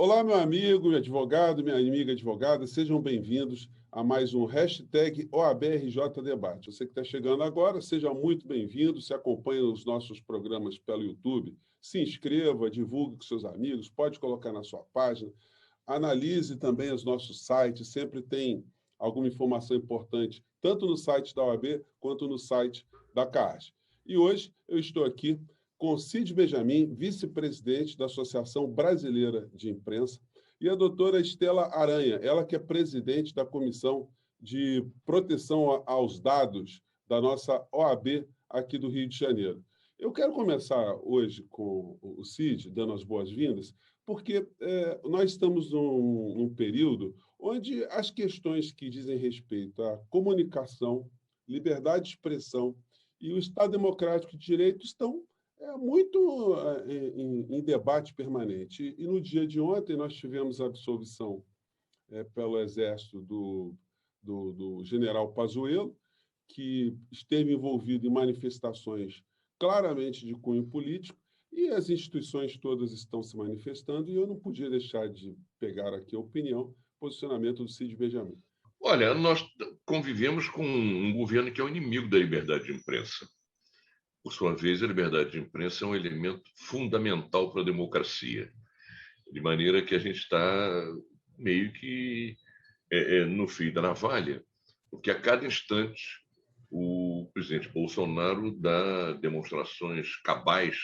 Olá, meu amigo, meu advogado, minha amiga advogada, sejam bem-vindos a mais um hashtag OABRJ Debate. Você que está chegando agora, seja muito bem-vindo, se acompanha os nossos programas pelo YouTube, se inscreva, divulgue com seus amigos, pode colocar na sua página, analise também os nossos sites, sempre tem alguma informação importante, tanto no site da OAB quanto no site da CAAS. E hoje eu estou aqui com Cid Benjamin, vice-presidente da Associação Brasileira de Imprensa, e a doutora Estela Aranha, ela que é presidente da Comissão de Proteção aos Dados da nossa OAB aqui do Rio de Janeiro. Eu quero começar hoje com o Cid, dando as boas-vindas, porque nós estamos num período onde as questões que dizem respeito à comunicação, liberdade de expressão e o Estado Democrático de Direito estão muito em debate permanente. E no dia de ontem nós tivemos a absolvição pelo Exército do general Pazuello, que esteve envolvido em manifestações claramente de cunho político, e as instituições todas estão se manifestando, e eu não podia deixar de pegar aqui a opinião, posicionamento do Cid Benjamin. Olha, nós convivemos com um governo que é o inimigo da liberdade de imprensa. Por sua vez, a liberdade de imprensa é um elemento fundamental para a democracia, de maneira que a gente está meio que no fio da navalha, porque a cada instante o presidente Bolsonaro dá demonstrações cabais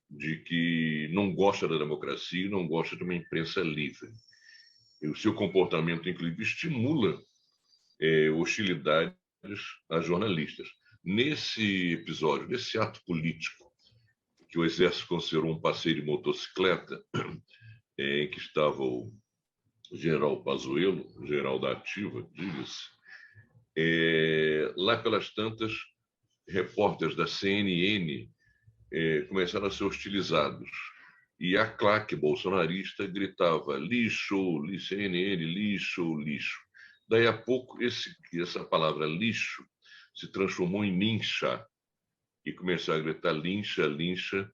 de que não gosta da democracia e não gosta de uma imprensa livre. E o seu comportamento, inclusive, estimula hostilidades a jornalistas. Nesse episódio, nesse ato político, que o Exército considerou um passeio de motocicleta, em que estava o general Pazuello, general da ativa, diga-se, lá pelas tantas, repórteres da CNN começaram a ser hostilizados. E a claque bolsonarista gritava lixo, CNN, lixo, lixo. Daí a pouco, essa palavra lixo se transformou em lincha, e começaram a gritar lincha, lincha,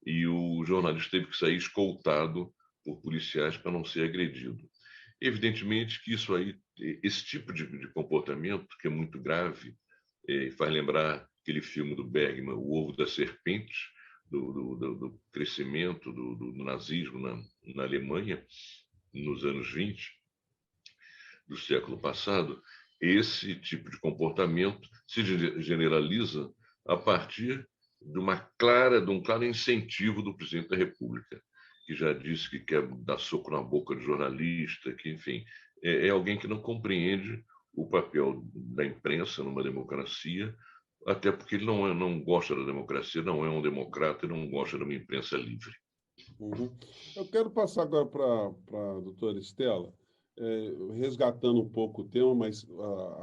e o jornalista teve que sair escoltado por policiais para não ser agredido. Evidentemente que esse tipo de comportamento, que é muito grave, faz lembrar aquele filme do Bergman, O Ovo da Serpente, do crescimento do nazismo na Alemanha, nos anos 20 do século passado. Esse tipo de comportamento se generaliza a partir de um claro incentivo do presidente da República, que já disse que quer dar soco na boca de jornalista, que, enfim, é alguém que não compreende o papel da imprensa numa democracia, até porque ele não gosta da democracia, não é um democrata e não gosta de uma imprensa livre. Uhum. Eu quero passar agora para a doutora Estela, resgatando um pouco o tema, mas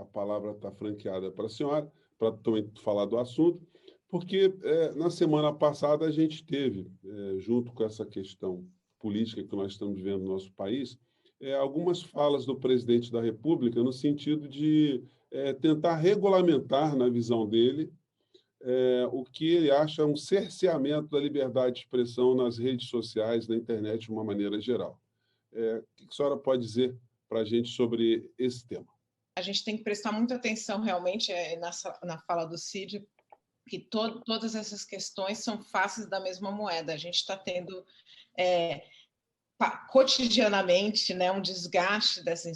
a palavra está franqueada para a senhora, para também falar do assunto, porque na semana passada a gente teve, junto com essa questão política que nós estamos vivendo no nosso país, algumas falas do presidente da República no sentido de tentar regulamentar, na visão dele, o que ele acha um cerceamento da liberdade de expressão nas redes sociais, na internet, de uma maneira geral. O que a senhora pode dizer para a gente sobre esse tema? A gente tem que prestar muita atenção, realmente, na fala do Cid, que todas essas questões são faces da mesma moeda. A gente está tendo cotidianamente, né, um desgaste das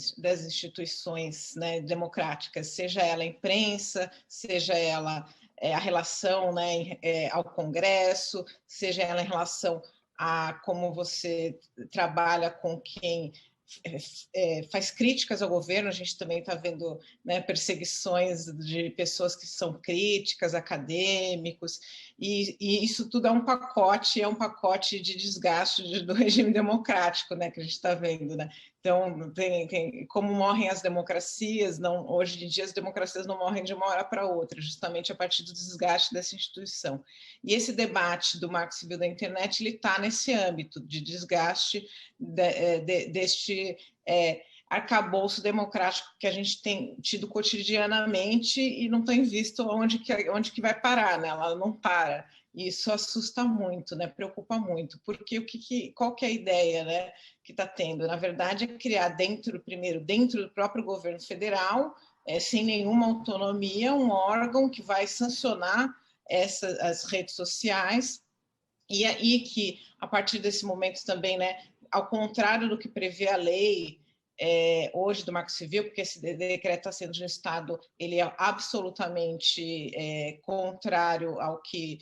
instituições, né, democráticas, seja ela a imprensa, seja ela a relação, né, ao Congresso, seja ela em relação a como você trabalha com quem faz críticas ao governo. A gente também está vendo, né, perseguições de pessoas que são críticas, acadêmicos, e isso tudo é um pacote de desgaste do regime democrático, né, que a gente está vendo, né? Então, como morrem as democracias, hoje em dia as democracias não morrem de uma hora para outra, justamente a partir do desgaste dessa instituição. E esse debate do Marco Civil da Internet, ele está nesse âmbito de desgaste deste arcabouço democrático que a gente tem tido cotidianamente e não tem visto onde que vai parar, né? Ela não para. E isso assusta muito, né? Preocupa muito, porque qual que é a ideia, né, que está tendo? Na verdade, é criar primeiro dentro do próprio governo federal, sem nenhuma autonomia, um órgão que vai sancionar as redes sociais, e aí que, a partir desse momento também, né, ao contrário do que prevê a lei hoje do Marco Civil, porque esse decreto está sendo gestado, ele é absolutamente contrário ao que...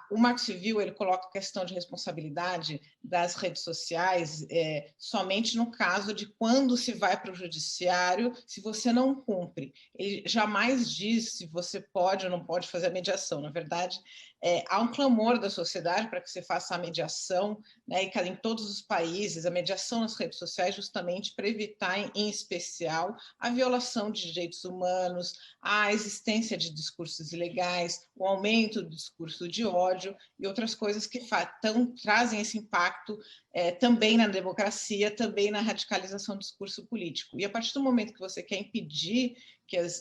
o Marco Civil, ele coloca a questão de responsabilidade das redes sociais somente no caso de quando se vai para o judiciário, se você não cumpre. Ele jamais diz se você pode ou não pode fazer a mediação. Na verdade, há um clamor da sociedade para que você faça a mediação, né, e em todos os países, a mediação nas redes sociais, justamente para evitar, em especial, a violação de direitos humanos, a existência de discursos ilegais, o aumento do discurso de ódio e outras coisas que trazem esse impacto também na democracia, também na radicalização do discurso político. E a partir do momento que você quer impedir,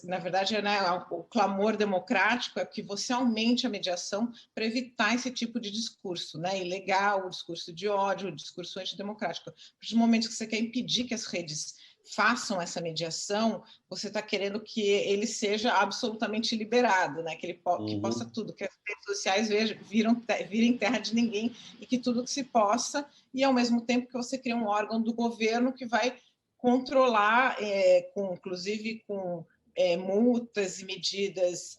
na verdade, né, o clamor democrático é que você aumente a mediação para evitar esse tipo de discurso, né, ilegal, o discurso de ódio, o discurso antidemocrático. A partir do momento que você quer impedir que as redes façam essa mediação, você está querendo que ele seja absolutamente liberado, né? Que possa tudo, que as redes sociais virem terra de ninguém e que tudo que se possa, e ao mesmo tempo que você cria um órgão do governo que vai controlar, inclusive com multas e medidas,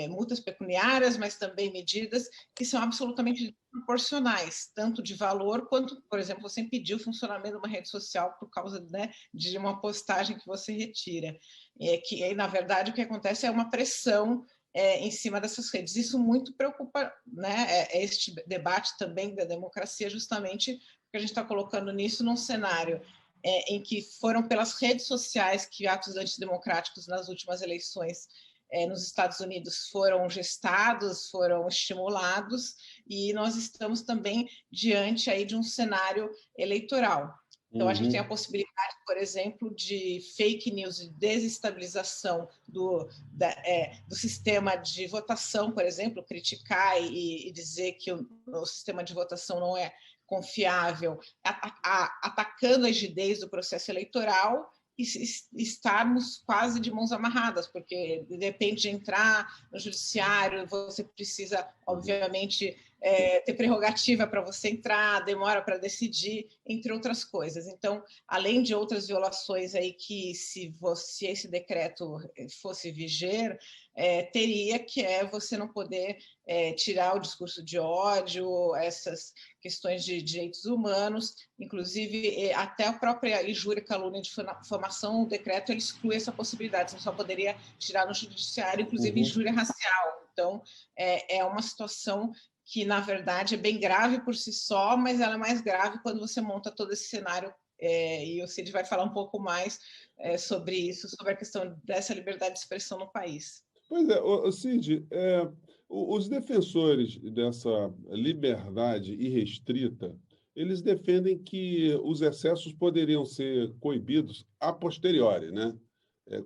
multas pecuniárias, mas também medidas que são absolutamente proporcionais, tanto de valor quanto, por exemplo, você impedir o funcionamento de uma rede social por causa, né, de uma postagem que você retira. Que aí, na verdade, o que acontece é uma pressão em cima dessas redes. Isso muito preocupa, né, este debate também da democracia, justamente porque a gente está colocando nisso num cenário em que foram pelas redes sociais que atos antidemocráticos nas últimas eleições nos Estados Unidos foram gestados, foram estimulados, e nós estamos também diante aí de um cenário eleitoral. Então, a gente tem a possibilidade, por exemplo, de fake news, de desestabilização do sistema de votação, por exemplo, criticar e dizer que o sistema de votação não é confiável, atacando a rigidez do processo eleitoral, e estarmos quase de mãos amarradas, porque depende de entrar no judiciário, você precisa, obviamente, ter prerrogativa para você entrar, demora para decidir, entre outras coisas. Então, além de outras violações aí que, se esse decreto fosse viger, teria que você não poder tirar o discurso de ódio, essas questões de direitos humanos, inclusive até a própria injúria, calúnia, difamação, o decreto ele exclui essa possibilidade, você só poderia tirar no judiciário, inclusive injúria racial. Então, é uma situação que, na verdade, é bem grave por si só, mas ela é mais grave quando você monta todo esse cenário, e o Cid vai falar um pouco mais sobre isso, sobre a questão dessa liberdade de expressão no país. Pois é, Cid, os defensores dessa liberdade irrestrita, eles defendem que os excessos poderiam ser coibidos a posteriori, né?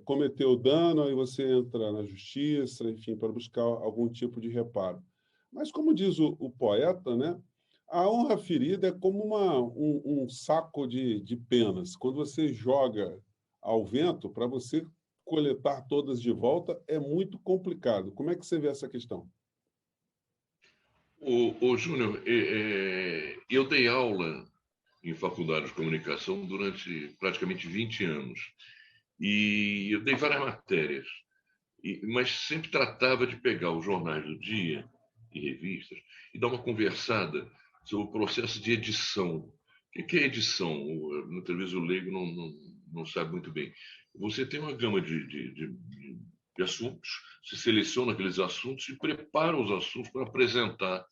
Cometeu dano, aí você entra na justiça, enfim, para buscar algum tipo de reparo. Mas, como diz o poeta, né, a honra ferida é como um saco de penas. Quando você joga ao vento, para você coletar todas de volta, é muito complicado. Como é que você vê essa questão? Júnior, eu dei aula em faculdade de comunicação durante praticamente 20 anos. E eu dei várias matérias, mas sempre tratava de pegar os jornais do dia e revistas e dar uma conversada sobre o processo de edição. O que é edição? Muitas vezes o leigo não sabe muito bem. Você tem uma gama de assuntos, se seleciona aqueles assuntos e prepara os assuntos para apresentar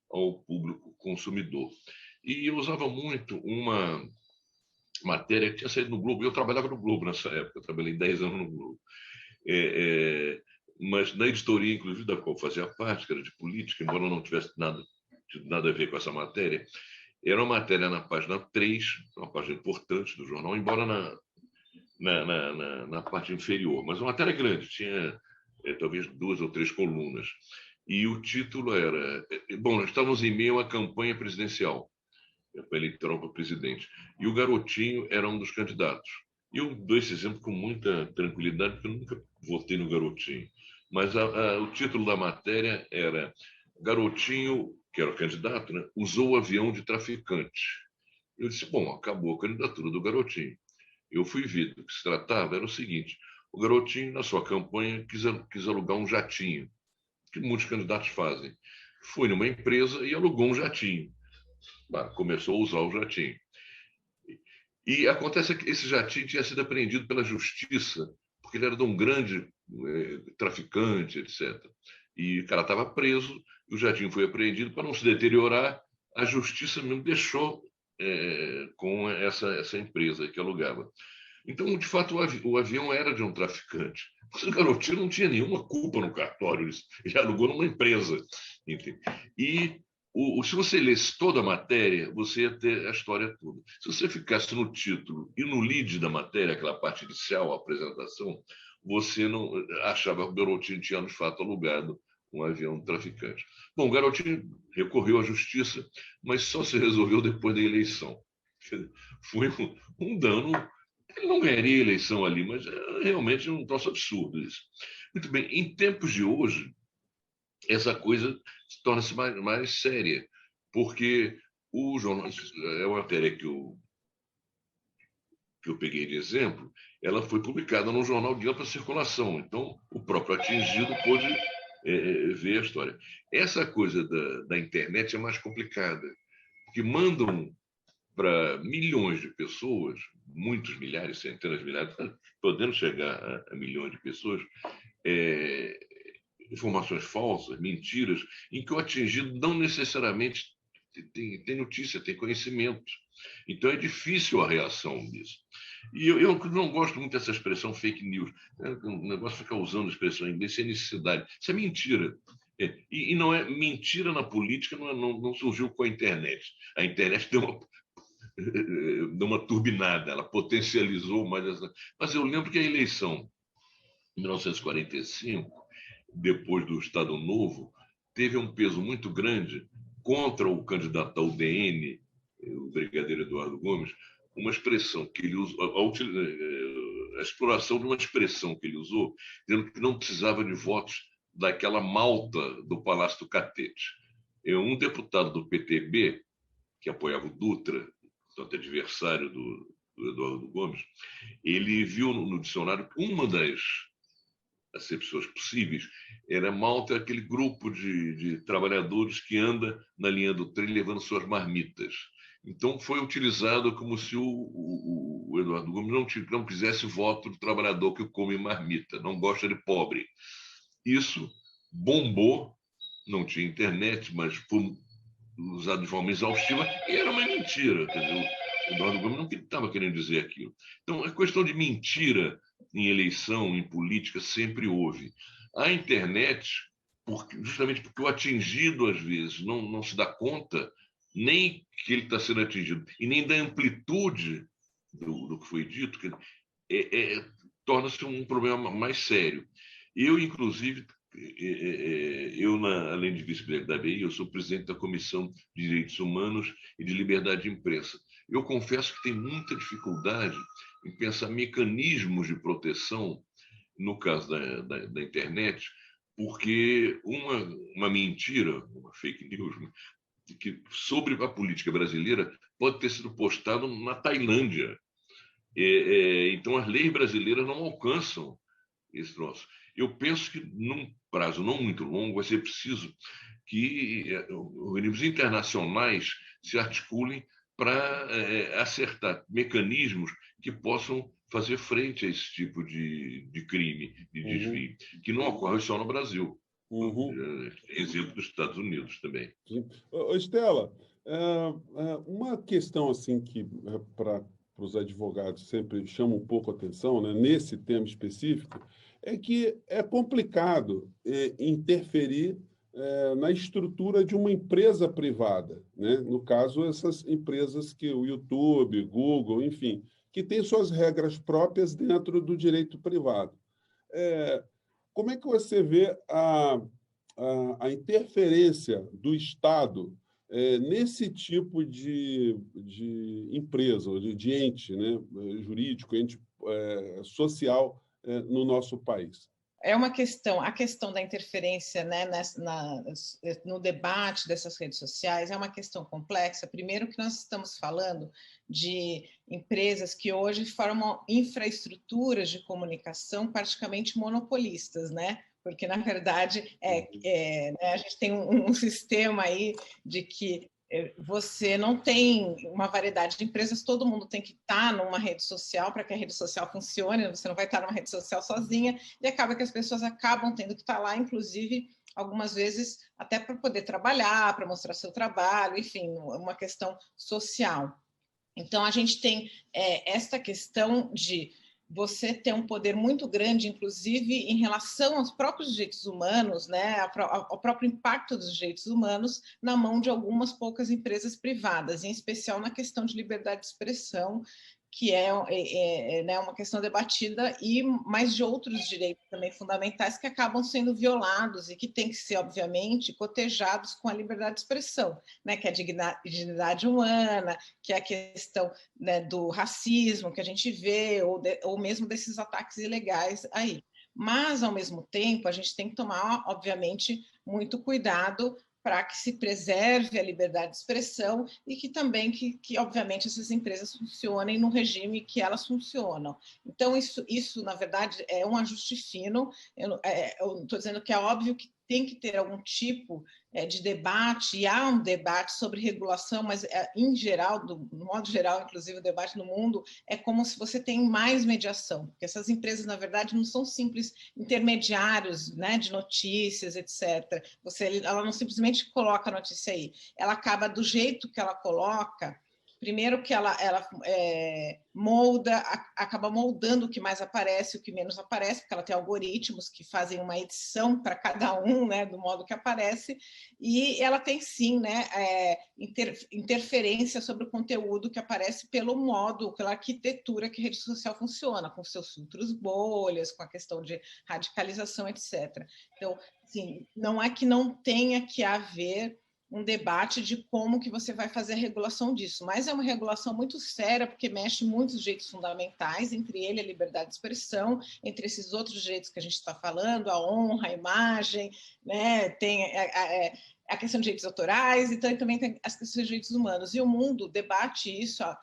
ao público consumidor. E eu usava muito uma matéria que tinha saído no Globo. Eu trabalhava no Globo nessa época, eu trabalhei 10 anos no Globo. Mas na editoria, inclusive, da qual fazia parte, que era de política, embora eu não tivesse nada a ver com essa matéria, era uma matéria na página 3, uma página importante do jornal, embora na parte inferior. Mas uma matéria grande, tinha talvez 2 ou 3 colunas. E o título era... Bom, nós estávamos em meio à campanha presidencial, eleitoral para presidente. E o Garotinho era um dos candidatos. E eu dou esse exemplo com muita tranquilidade, porque eu nunca votei no Garotinho. Mas o título da matéria era Garotinho, que era o candidato, né, usou o avião de traficante. Eu disse, bom, acabou a candidatura do Garotinho. Eu fui ver do que se tratava, era o seguinte, o Garotinho, na sua campanha, quis alugar um jatinho, que muitos candidatos fazem. Foi numa empresa e alugou um jatinho. Começou a usar o jatinho. E acontece que esse jatinho tinha sido apreendido pela justiça, porque ele era de um grande traficante, etc. E o cara estava preso, o jatinho foi apreendido para não se deteriorar, a justiça mesmo deixou com essa empresa que alugava. Então, de fato, o avião era de um traficante. Mas o Garotinho não tinha nenhuma culpa no cartório, ele alugou numa empresa. Enfim. E se você lesse toda a matéria, você ia ter a história toda. Se você ficasse no título e no lead da matéria, aquela parte inicial, a apresentação, você não achava que o Garotinho tinha, de fato, alugado um avião traficante. Bom, o Garotinho recorreu à justiça, mas só se resolveu depois da eleição. Foi um dano. Ele não ganharia a eleição ali, mas realmente um troço absurdo isso. Muito bem, em tempos de hoje, essa coisa torna-se mais séria, porque o jornal, é uma matéria que eu peguei de exemplo, ela foi publicada num jornal de ampla circulação, então o próprio atingido pôde ver a história. Essa coisa da internet é mais complicada, porque mandam para milhões de pessoas, muitos milhares, centenas de milhares, podendo chegar a milhões de pessoas, informações falsas, mentiras, em que o atingido não necessariamente tem notícia, tem conhecimento. Então é difícil a reação disso. E eu não gosto muito dessa expressão fake news. O negócio fica usando a expressão em inglês sem necessidade. Isso é mentira. E não é mentira na política, não surgiu com a internet. A internet deu uma turbinada, ela potencializou mais essa. Mas eu lembro que a eleição em 1945, depois do Estado Novo, teve um peso muito grande contra o candidato da UDN, o brigadeiro Eduardo Gomes, uma expressão que ele usou, a exploração de uma expressão que ele usou, dizendo que não precisava de votos daquela malta do Palácio do Catete. Um deputado do PTB, que apoiava o Dutra, portanto, adversário do Eduardo Gomes, ele viu no dicionário que uma das acepções possíveis era malta, aquele grupo de trabalhadores que anda na linha do trem levando suas marmitas. Então, foi utilizado como se o Eduardo Gomes não quisesse voto do trabalhador que come marmita, não gosta de pobre. Isso bombou, não tinha internet, mas foi usado de forma exaustiva, e era uma mentira. Quer dizer, o Eduardo Gomes não estava querendo dizer aquilo. Então, a questão de mentira em eleição, em política, sempre houve. A internet, justamente porque o atingido, às vezes, não se dá conta nem que ele está sendo atingido, e nem da amplitude do que foi dito, torna-se um problema mais sério. Eu, inclusive, além de vice-presidente da ABI, eu sou presidente da Comissão de Direitos Humanos e de Liberdade de Imprensa. Eu confesso que tenho muita dificuldade em pensar mecanismos de proteção, no caso da internet, porque uma mentira, uma fake news, que sobre a política brasileira pode ter sido postado na Tailândia. Então, as leis brasileiras não alcançam esse troço. Eu penso que, num prazo não muito longo, vai ser preciso que organismos internacionais se articulem para acertar mecanismos que possam fazer frente a esse tipo de crime, de desvio, que não ocorre só no Brasil. Exemplo dos Estados Unidos também. Estela, uma questão assim que para os advogados sempre chama um pouco a atenção, né, nesse tema específico, é que é complicado interferir na estrutura de uma empresa privada, né? No caso, essas empresas que o YouTube, Google, enfim, que têm suas regras próprias dentro do direito privado. Como é que você vê a interferência do Estado nesse tipo de empresa, de ente, né, jurídico, ente social no nosso país? É uma questão, a questão da interferência, né, no debate dessas redes sociais é uma questão complexa. Primeiro que nós estamos falando de empresas que hoje formam infraestruturas de comunicação praticamente monopolistas, né? Porque, na verdade, né, a gente tem um sistema aí de que você não tem uma variedade de empresas, todo mundo tem que estar numa rede social para que a rede social funcione, você não vai estar numa rede social sozinha, e acaba que as pessoas acabam tendo que estar lá, inclusive, algumas vezes, até para poder trabalhar, para mostrar seu trabalho, enfim, uma questão social. Então, a gente tem esta questão de você ter um poder muito grande, inclusive em relação aos próprios direitos humanos, né, ao próprio impacto dos direitos humanos na mão de algumas poucas empresas privadas, em especial na questão de liberdade de expressão, que né, uma questão debatida, mas de outros direitos também fundamentais que acabam sendo violados e que têm que ser, obviamente, cotejados com a liberdade de expressão, né, que é a dignidade humana, que é a questão, né, do racismo que a gente vê, ou mesmo desses ataques ilegais aí. Mas, ao mesmo tempo, a gente tem que tomar, obviamente, muito cuidado para que se preserve a liberdade de expressão e que também, obviamente, essas empresas funcionem no regime que elas funcionam. Então, isso na verdade, é um ajuste fino. Eu estou dizendo que é óbvio que tem que ter algum tipo de debate, e há um debate sobre regulação, mas, em geral, no modo geral, inclusive o debate no mundo, é como se você tem mais mediação, porque essas empresas, na verdade, não são simples intermediários, né, de notícias, etc. Ela não simplesmente coloca a notícia aí, ela acaba do jeito que ela coloca. Primeiro que ela acaba moldando o que mais aparece, o que menos aparece, porque ela tem algoritmos que fazem uma edição para cada um, né, do modo que aparece, e ela tem sim, né, interferência sobre o conteúdo que aparece pelo modo, pela arquitetura que a rede social funciona, com seus filtros bolhas, com a questão de radicalização, etc. Então, assim, não é que não tenha que haver um debate de como que você vai fazer a regulação disso, mas é uma regulação muito séria, porque mexe muitos direitos fundamentais, entre ele a liberdade de expressão, entre esses outros direitos que a gente está falando, a honra, a imagem, né? Tem a questão de direitos autorais, e também tem as questões de direitos humanos, e o mundo debate isso há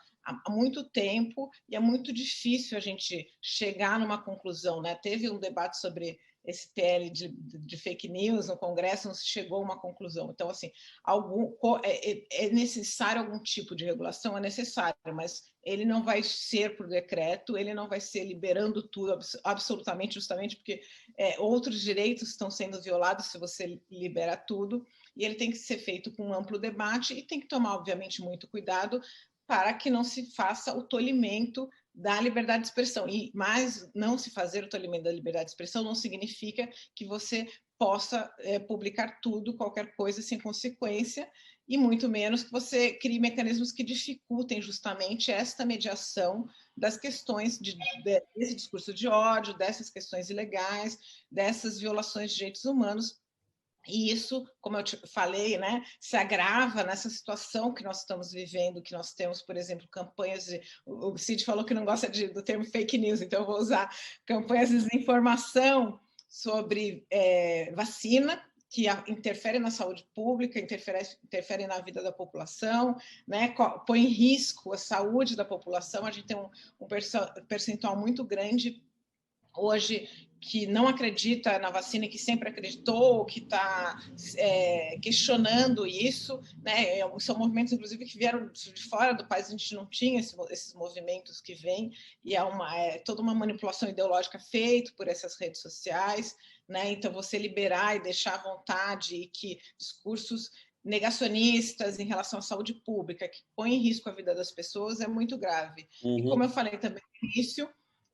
muito tempo, e é muito difícil a gente chegar numa conclusão, né? Teve um debate sobre esse PL de fake news no Congresso, não se chegou a uma conclusão. Então, assim, é necessário algum tipo de regulação? É necessário, mas ele não vai ser por decreto, ele não vai ser liberando tudo absolutamente, justamente porque outros direitos estão sendo violados se você libera tudo, e ele tem que ser feito com um amplo debate e tem que tomar, obviamente, muito cuidado para que não se faça o tolimento da liberdade de expressão. Mas não se fazer o tolimento da liberdade de expressão não significa que você possa publicar tudo, qualquer coisa, sem consequência, e muito menos que você crie mecanismos que dificultem justamente esta mediação das questões desse discurso de ódio, dessas questões ilegais, dessas violações de direitos humanos. E isso, como eu te falei, né, se agrava nessa situação que nós estamos vivendo, que nós temos, por exemplo, campanhas de... O Cid falou que não gosta do termo fake news, então eu vou usar campanhas de desinformação sobre vacina, que interfere na saúde pública, interfere na vida da população, né, põe em risco a saúde da população. A gente tem um percentual muito grande hoje que não acredita na vacina, que sempre acreditou, que está questionando isso, né? São movimentos, inclusive, que vieram de fora do país, a gente não tinha esses movimentos que vêm, e é toda uma manipulação ideológica feita por essas redes sociais, né? Então, você liberar e deixar à vontade, e que discursos negacionistas em relação à saúde pública, que põem em risco a vida das pessoas, é muito grave. E como eu falei também no início,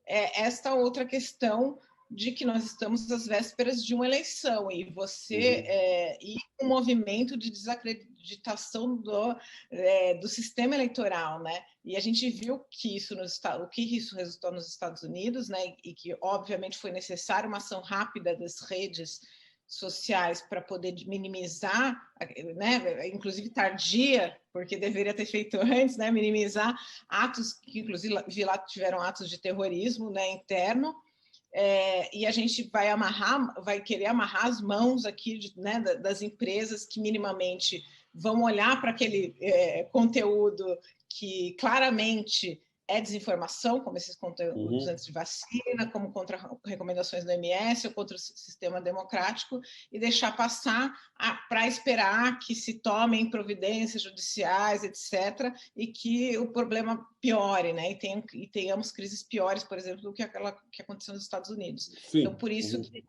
esta outra questão de que nós estamos às vésperas de uma eleição, e você ir com um movimento de desacreditação do sistema eleitoral, né? E a gente viu que o que isso resultou nos Estados Unidos, né? E que, obviamente, foi necessária uma ação rápida das redes sociais para poder minimizar, né, inclusive tardia, porque deveria ter feito antes, né, minimizar atos que, inclusive, lá tiveram atos de terrorismo, né, interno, e a gente vai querer amarrar as mãos aqui, né, das empresas que minimamente vão olhar para aquele conteúdo que claramente é desinformação, como esses conteúdos antes de vacina, como contra recomendações do OMS ou contra o sistema democrático, e deixar passar para esperar que se tomem providências judiciais, etc., e que o problema piore, né? E tenhamos crises piores, por exemplo, do que aquela que aconteceu nos Estados Unidos. Sim. Então, por isso que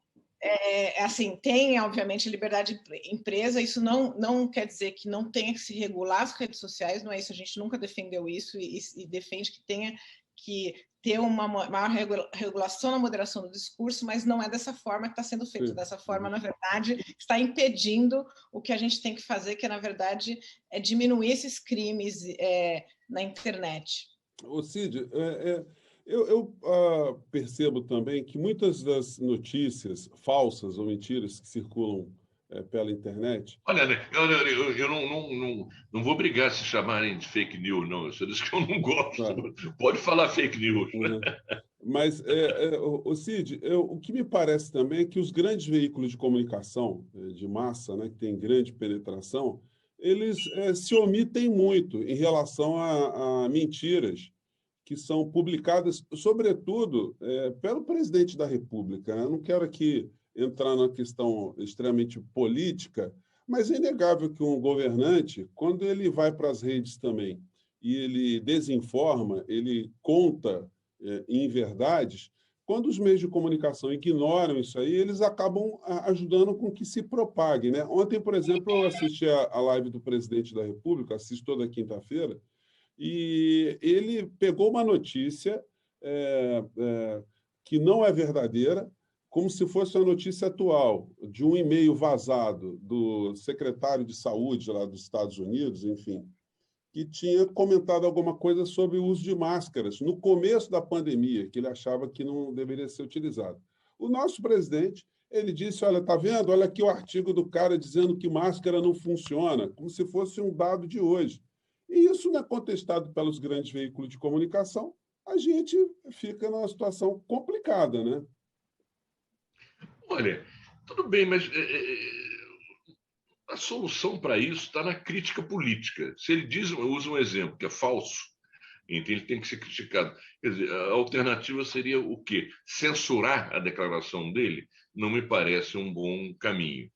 assim, tem, obviamente, liberdade de empresa, isso não quer dizer que não tenha que se regular as redes sociais, não é isso, a gente nunca defendeu isso e defende que tenha que ter uma maior regulação na moderação do discurso, mas não é dessa forma que está sendo feito. Sim. Dessa forma, na verdade, está impedindo o que a gente tem que fazer, que, na verdade, é diminuir esses crimes na internet. Ô, Cid, eu percebo também que muitas das notícias falsas ou mentiras que circulam pela internet... Olha, eu não vou brigar se chamarem de fake news, não. Isso diz que eu não gosto. Claro. Pode falar fake news. Mas, Cid, o que me parece também é que os grandes veículos de comunicação de massa, né, que têm grande penetração, eles se omitem muito em relação a mentiras que são publicadas, sobretudo, pelo presidente da República. Eu não quero aqui entrar numa questão extremamente política, mas é inegável que um governante, quando ele vai para as redes também e ele desinforma, ele conta inverdades, quando os meios de comunicação ignoram isso aí, eles acabam ajudando com que se propague, né? Ontem, por exemplo, eu assisti a live do presidente da República, assisto toda quinta-feira, e ele pegou uma notícia que não é verdadeira, como se fosse uma notícia atual, de um e-mail vazado do secretário de saúde lá dos Estados Unidos, enfim, que tinha comentado alguma coisa sobre o uso de máscaras no começo da pandemia, que ele achava que não deveria ser utilizado. O nosso presidente, ele disse, olha, está vendo? Olha aqui o artigo do cara dizendo que máscara não funciona, como se fosse um dado de hoje. E isso não é contestado pelos grandes veículos de comunicação, a gente fica numa situação complicada, né? Olha, tudo bem, mas a solução para isso está na crítica política. Se ele usa um exemplo que é falso, então ele tem que ser criticado. Quer dizer, a alternativa seria o quê? Censurar a declaração dele? Não me parece um bom caminho.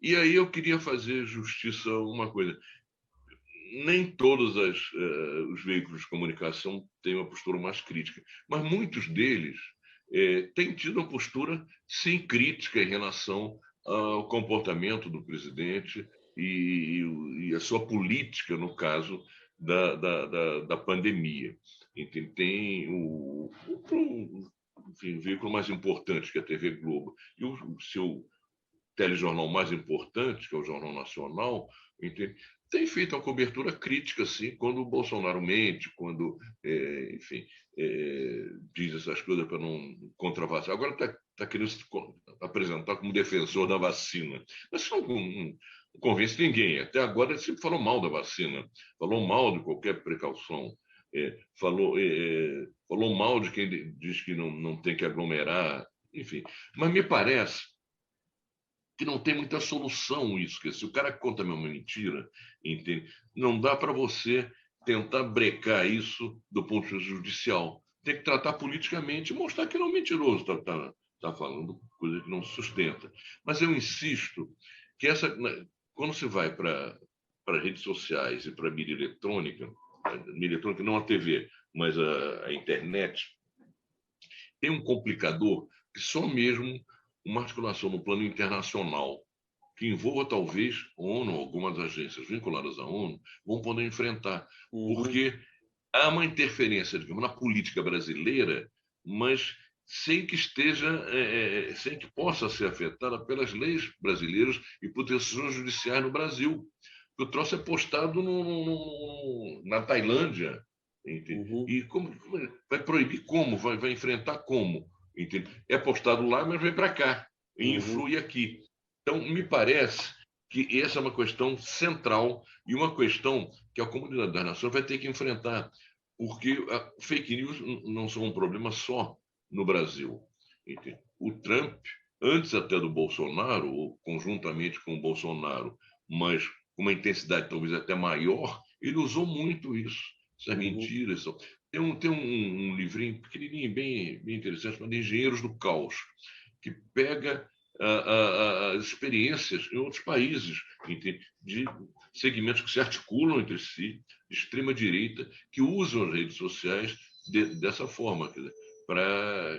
E aí eu queria fazer justiça a uma coisa. Nem todos os veículos de comunicação têm uma postura mais crítica, mas muitos deles têm tido uma postura, sim, crítica em relação ao comportamento do presidente e a sua política, no caso da pandemia. Tem o veículo mais importante, que é a TV Globo, e o seu telejornal mais importante, que é o Jornal Nacional, tem feito uma cobertura crítica, sim, quando o Bolsonaro mente, quando, diz essas coisas para não contra a vacina. Agora está querendo se apresentar como defensor da vacina. Mas isso não convence ninguém. Até agora ele sempre falou mal da vacina, falou mal de qualquer precaução, falou mal de quem diz que não tem que aglomerar, enfim. Mas me parece que não tem muita solução isso, que se o cara conta uma mentira, entende? Não dá para você tentar brecar isso do ponto de vista judicial. Tem que tratar politicamente e mostrar que não é mentiroso, está falando coisa que não se sustenta. Mas eu insisto que quando você vai para redes sociais e para a mídia eletrônica não a TV, mas a internet, tem um complicador que só mesmo uma articulação no plano internacional, que envolva talvez a ONU, algumas agências vinculadas à ONU, vão poder enfrentar. Porque há uma interferência, digamos, na política brasileira, mas sem que sem que possa ser afetada pelas leis brasileiras e por decisões judiciais no Brasil. O troço é postado na Tailândia, entende? E como vai proibir como? Vai enfrentar como? Entende? É postado lá, mas vem para cá. influi aqui. Então, me parece que essa é uma questão central e uma questão que a comunidade das nações vai ter que enfrentar, porque a fake news não são um problema só no Brasil. Entende? O Trump, antes até do Bolsonaro, ou conjuntamente com o Bolsonaro, mas com uma intensidade talvez até maior, ele usou muito isso, essas mentiras. Tem um livrinho pequenininho, bem interessante, chamado Engenheiros do Caos, que pega as experiências em outros países, entende? De segmentos que se articulam entre si, de extrema-direita, que usam as redes sociais dessa forma, para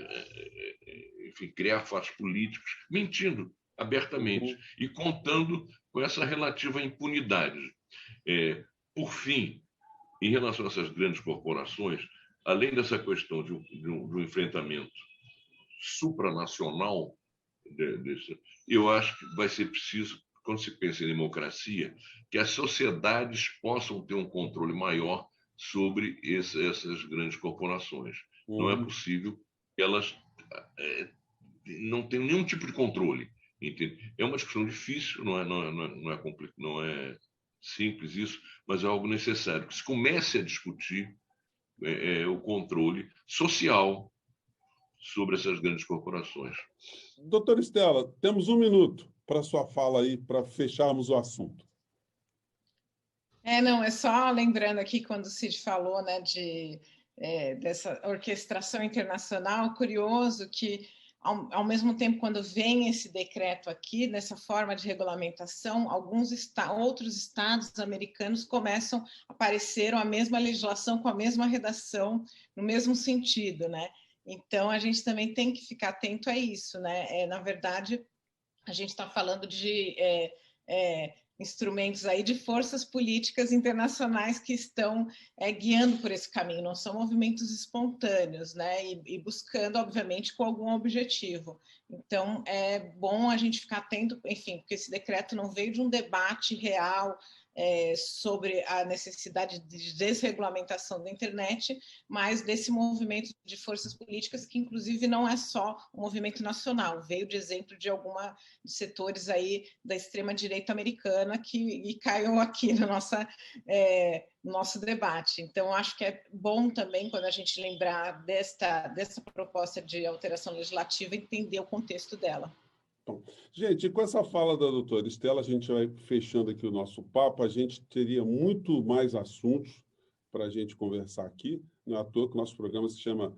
criar fatos políticos, mentindo abertamente e contando com essa relativa impunidade. Por fim, em relação a essas grandes corporações, além dessa questão de um enfrentamento supranacional, eu acho que vai ser preciso, quando se pensa em democracia, que as sociedades possam ter um controle maior sobre essas grandes corporações. Não é possível que elas não tenham nenhum tipo de controle. Entende? É uma discussão difícil, não é simples isso, mas é algo necessário. Que se comece a discutir o controle social sobre essas grandes corporações. Doutora Estela, temos 1 minuto para sua fala aí, para fecharmos o assunto. Não, é só lembrando aqui, quando o Cid falou, né, dessa orquestração internacional, curioso que, ao mesmo tempo, quando vem esse decreto aqui, nessa forma de regulamentação, outros estados americanos começam a aparecer a mesma legislação com a mesma redação, no mesmo sentido, né? Então, a gente também tem que ficar atento a isso, né? Na verdade, a gente está falando de instrumentos aí de forças políticas internacionais que estão guiando por esse caminho, não são movimentos espontâneos, né? E buscando, obviamente, com algum objetivo. Então, é bom a gente ficar atento, enfim, porque esse decreto não veio de um debate real sobre a necessidade de desregulamentação da internet, mas desse movimento de forças políticas que, inclusive, não é só um movimento nacional, veio de exemplo de de setores aí da extrema-direita americana que caiu aqui no nosso debate. Então, acho que é bom também, quando a gente lembrar dessa proposta de alteração legislativa, entender o contexto dela. Bom, gente, com essa fala da doutora Estela, a gente vai fechando aqui o nosso papo. A gente teria muito mais assuntos para a gente conversar aqui. Não é à toa que o nosso programa se chama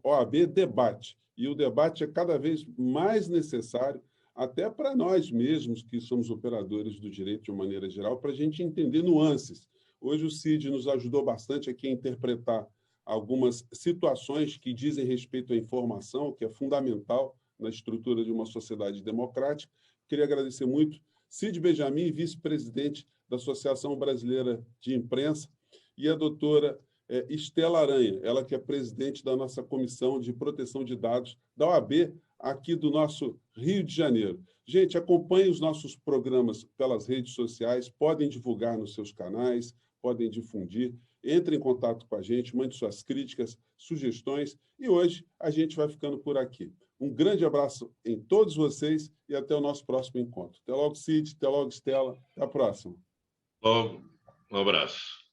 #OAB Debate. E o debate é cada vez mais necessário, até para nós mesmos, que somos operadores do direito de uma maneira geral, para a gente entender nuances. Hoje o Cid nos ajudou bastante aqui a interpretar algumas situações que dizem respeito à informação, que é fundamental na estrutura de uma sociedade democrática. Queria agradecer muito Cid Benjamin, vice-presidente da Associação Brasileira de Imprensa, e a doutora Estela Aranha, ela que é presidente da nossa Comissão de Proteção de Dados da OAB, aqui do nosso Rio de Janeiro. Gente, acompanhe os nossos programas pelas redes sociais, podem divulgar nos seus canais, podem difundir, entre em contato com a gente, mande suas críticas, sugestões, e hoje a gente vai ficando por aqui. Um grande abraço em todos vocês e até o nosso próximo encontro. Até logo, Cid, até logo, Estela. Até a próxima. Logo, um abraço.